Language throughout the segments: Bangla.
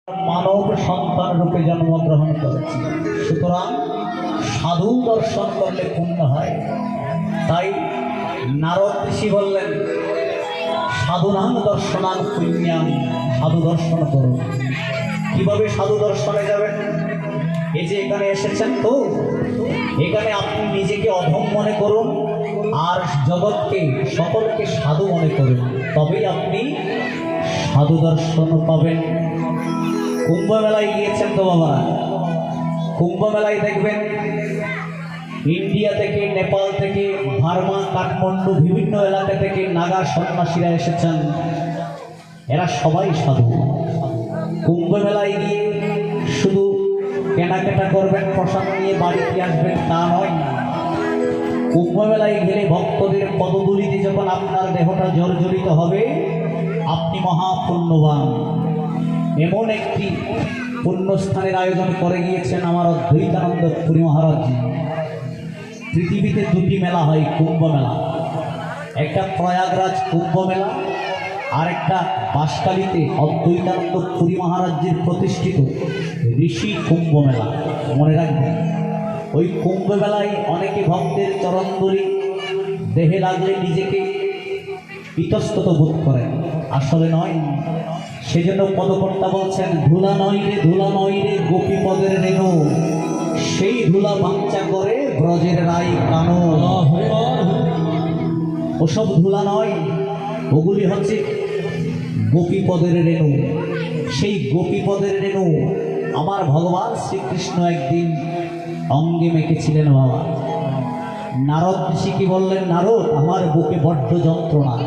মানব সন্তান রূপে জন্মগ্রহণ করেছি, সুতরাং সাধু দর্শন করলে পুণ্য হয়। তাই নারদ ঋষি বললেন, সাধুনাং দর্শনাং পুণ্যাং, সাধু দর্শন করুন। কিভাবে সাধু দর্শনে যাবেন? এই যে এখানে এসেছেন, তো এখানে আপনি নিজেকে অধম মনে করুন আর জগৎকে সকলকে সাধু মনে করুন, তবেই আপনি সাধু দর্শন পাবেন। কুম্ভ মেলায় গিয়েছেন তো বাবারা? কুম্ভ মেলায় দেখবেন ইন্ডিয়া থেকে, নেপাল থেকে, বার্মা, কাঠমান্ডু, বিভিন্ন এলাকা থেকে নাগা সন্ন্যাসীরা এসেছেন। এরা সবাই সাধু। কুম্ভ মেলায় গিয়ে শুধু কেনাকাটা করবেন, প্রসাদ নিয়ে বাড়িতে আসবেন তা নয়। কুম্ভ মেলায় গেলে ভক্তদের পদধূলিতে যখন আপনার দেহটা জর্জরিত হবে, আপনি মহাপুণ্যবান। এমন একটি পুণ্যস্থানের আয়োজন করে গিয়েছেন আমার অদ্বৈতানন্দ পুরী মহারাজজি। পৃথিবীতে দুটি মেলা হয় কুম্ভ মেলা, একটা প্রয়াগরাজ কুম্ভ মেলা আর একটা বাঁশখালীতে অদ্বৈতানন্দ পুরী মহারাজজির প্রতিষ্ঠিত ঋষি কুম্ভ মেলা। মনে রাখবেন, ওই কুম্ভ মেলায় অনেকে ভক্তের চরণধূলি দেহে লাগলে নিজেকে ইতস্তত বোধ করেন, আসলে নয়। সেজন্য পদকর্তা বলছেন, ধুলা নয় রে গোপী পদের রেণু, সেই ধুলা বাঞ্চা করে ব্রজের রাই কানো। ওসব ধুলা নয়, ওগুলি হচ্ছে গোপী পদের রেণু। সেই গোপী পদের রেণু আমার ভগবান শ্রীকৃষ্ণ একদিন অঙ্গে মেখেছিলেন বাবা। নারদ ঋষি কি বললেন, নারদ আমার বুকে বড্ড যন্ত্রণা,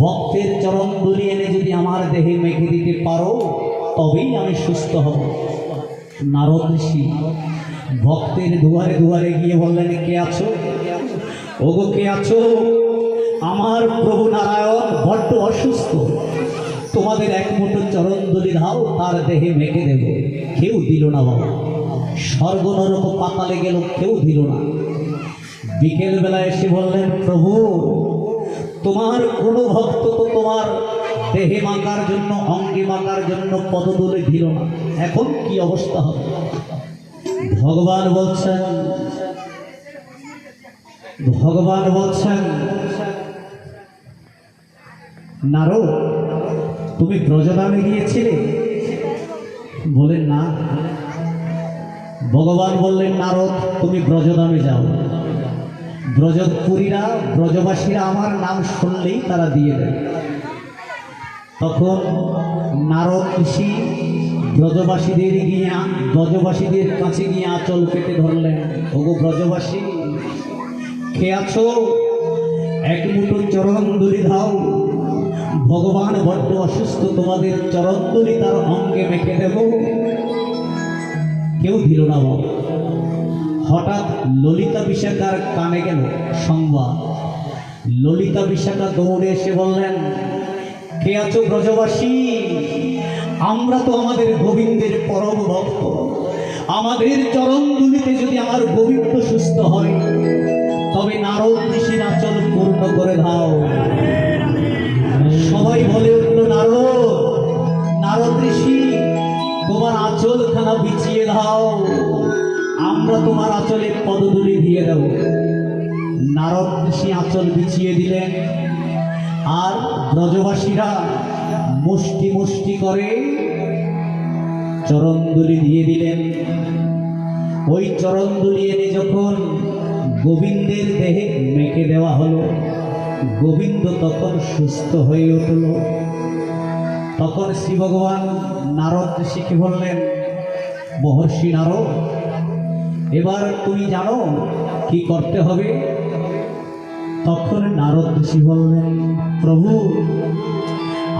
ভক্তের চরণ ধুলি এনে যদি আমার দেহে মেখে দিতে পারো তবেই আমি সুস্থ হব। নারদ ঋষি ভক্তের দুয়ারে দুয়ারে গিয়ে বললেন, কে আছো? ওগো কে আছো? আমার প্রভু নারায়ণ বড্ড অসুস্থ, তোমাদের এক মুঠো চরণ ধুলি দাও, তার দেহে মেখে দেব। কেউ দিল না বাবা। স্বর্গ নরক পাতালে গেল, কেউ দিল না। বিকেলবেলা এসে বললেন, প্রভু তোমার কোনো ভক্ত তো তোমার দেহে মাখার জন্য, অঙ্গে মাখার জন্য পদধূলি দিল না, এখন কি অবস্থা হবে? ভগবান বলছেন নারদ তুমি ব্রজধামে গিয়েছিলে? বলেন না। ভগবান বললেন, নারদ তুমি ব্রজধামে যাও। ব্রজপুরীরা, ব্রজবাসীরা আমার নাম শুনলেই তারা দিয়ে দেয়। তখন নারদ ঋষি ব্রজবাসীদের কাছে গিয়ে আঁচল পেতে ধরলেন, ওগো ব্রজবাসী কে আছো? এক মুঠো চরণধূলি দাও, ভগবান বড্ড অসুস্থ, তোমাদের চরণধূলি তার অঙ্গে মেখে দেব। কেউ দিল না বাবা। হঠাৎ ললিতা বিশাখার কানে গেল সংবাদ। ললিতা বিশাখা দৌড়ে এসে বললেন, কে আছো ব্রজবাসী? আমরা তো আমাদের গোবিন্দের পরম ভক্ত, আমাদের চরণধূলিতে যদি আমার গোবিন্দ সুস্থ হয় তবে নারদ ঋষির আঁচল পূর্ণ করে দাও। সবাই বলে উঠল, নারদ ঋষি তোমার আঁচলখানা বিছিয়ে দাও, আমরা তোমার আঁচলে পদধূলি দিয়ে দেব। নারদ ঋষি আঁচল বিছিয়ে দিলেন, আর ব্রজবাসীরা মুষ্টি মুষ্টি করে চরণধূলি দিয়ে দিলেন। ওই চরণধূলি এনে যখন গোবিন্দের দেহে মেখে দেওয়া হলো, গোবিন্দ তখন সুস্থ হয়ে উঠল। তখন শ্রী ভগবান নারদ ঋষিকে বললেন, মহর্ষি নারদ এবার তুমি জানো কি করতে হবে? তখন নারদ ঋষি বললেন, প্রভু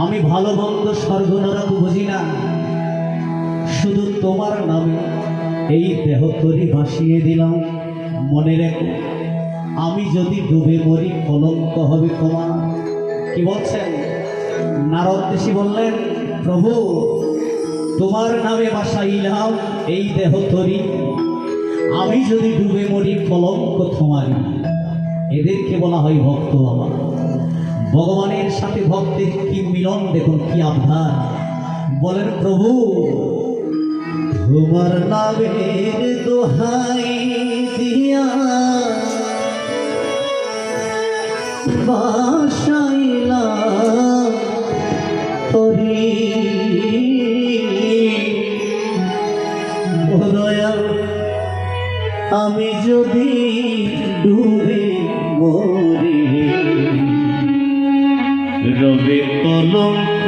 আমি ভালো মন্দ স্বর্গ নরক বুঝি না, শুধু তোমার নামে এই দেহ তরি ভাসিয়ে দিলাম। মনে রেখো, আমি যদি ডুবে মরি কলঙ্ক হবে তোমার। কি বলছেন? নারদ ঋষি বললেন, প্রভু তোমার নামে ভাসাইলাম এই দেহ তরি, আমি যদি ডুবে মরি কলঙ্ক তোমারই। এদেরকে বলা হয় ভক্ত বাবা। ভগবানের সাথে ভক্তের কি মিলন দেখুন, কি আবদার। বলেন প্রভু তোমার নামের দোহাই দিয়া বাসাইলাম তরি ও দয়াল আমি যদি ডুবে মরি রবে কলঙ্ক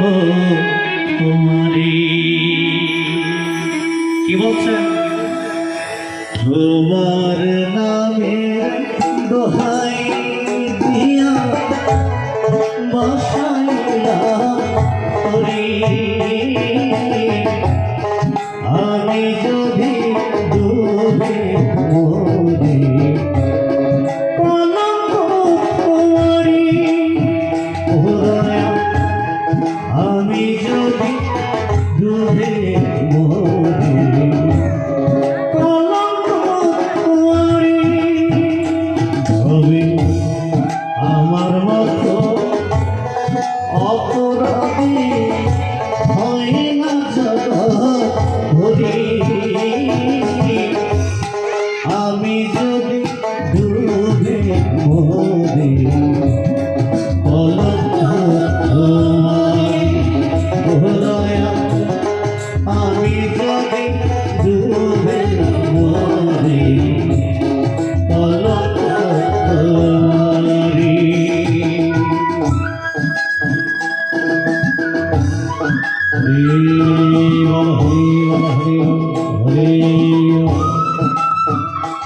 তোমারি। কি বলছেন? তোমার নামের দোহাই দিয়া বসাইলাম তরি আমি যদি ডুবে মরি কলঙ্ক তোমারি। ও দয়াল আমি যদি ডুবে মরি কলঙ্ক তোমারি। তবে আমার মতো অপরাধী হয় না জগৎ ভরি আমি যদি ডুবে মরি কলঙ্ক তোমারি। ও দয়াল আমি যদি ডুবে মরি কলঙ্ক তোমারি। হরি বল হরি বল হরি হরি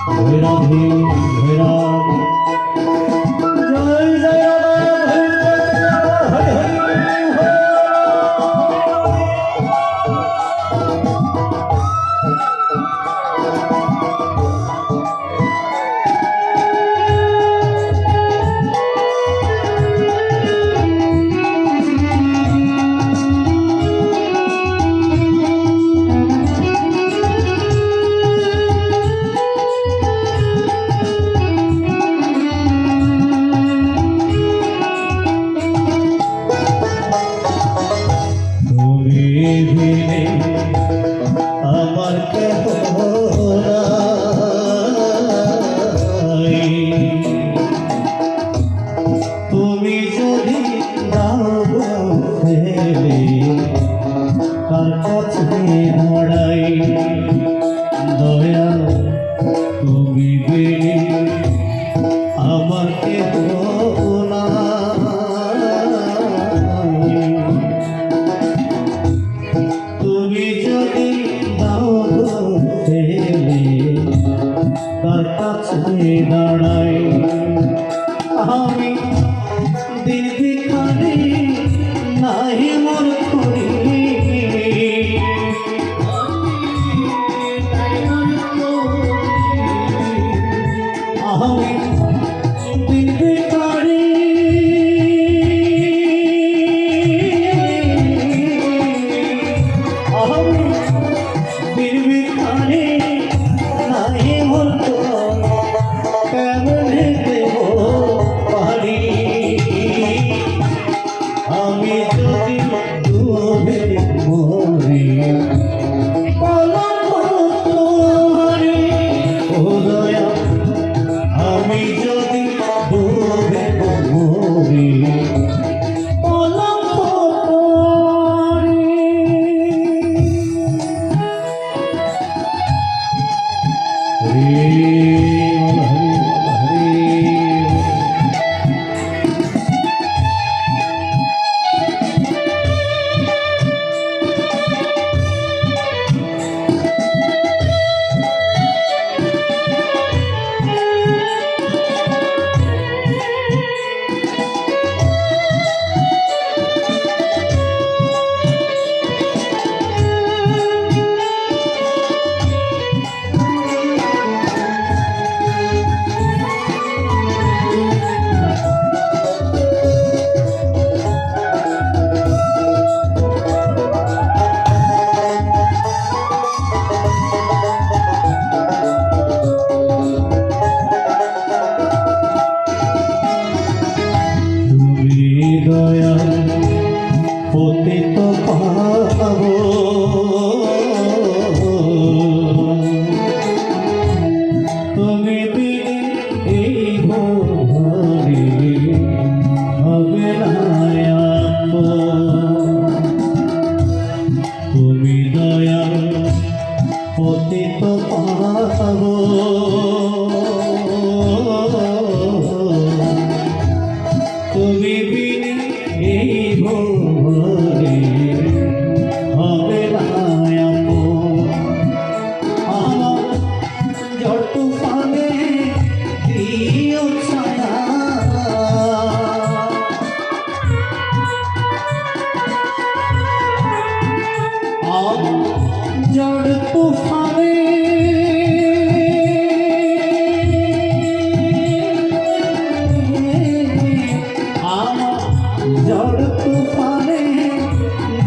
হরে রাধে হরে রাম জয় জয় রাধা হরে হরে তুমি বিনে আমার কেহ নাই। তুমি যদি দাও ফেলে কার কাছে দাঁড়াই দয়াল তুমি বিনে আমার কেহ নাই। তুমি যদি দাও ফেলে তার কাছে দাঁড়াই আমি দিন ভিখারি নাহি মোর করি আমি দিন ভিখারি আমি দিন ভিখারি নাহি মোর কেমনে দেব পারি আমি যদি ডুবে মরি কলঙ্ক তোমারি। ও দয়াল আমি যদি ডুবে মরি কলঙ্ক তোমারি। ঝড় তুফানে ঝড় তুফানে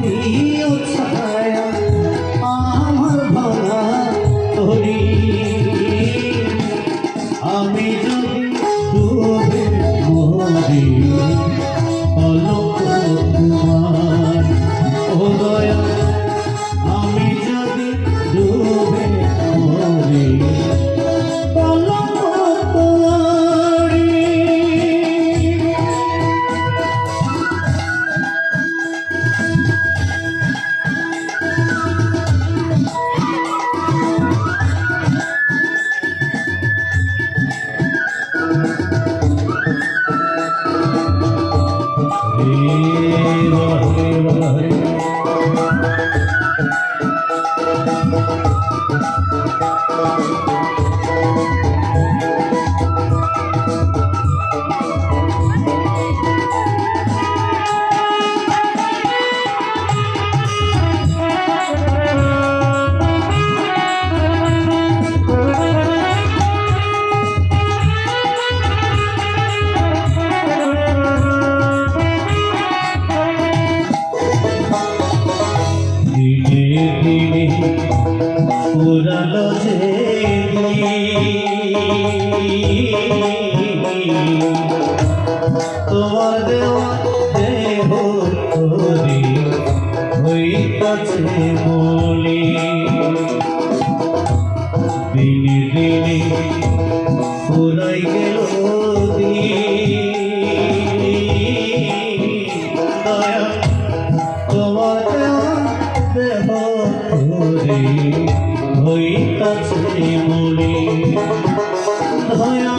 দিও ছায়া আমার ভাঙা তরি আমি যদি ডুবে মরি অলক তোমার ও দয়া আমি যদি ডুবে মরি অলক তোমারি পুরানো যে তোমার দেওয়া দেহ করি হইতাছে বলি দিনে দিনে পুরাই গেল দয়া তোমার দেওয়া দেহ করি হইতাছে বলি দয়া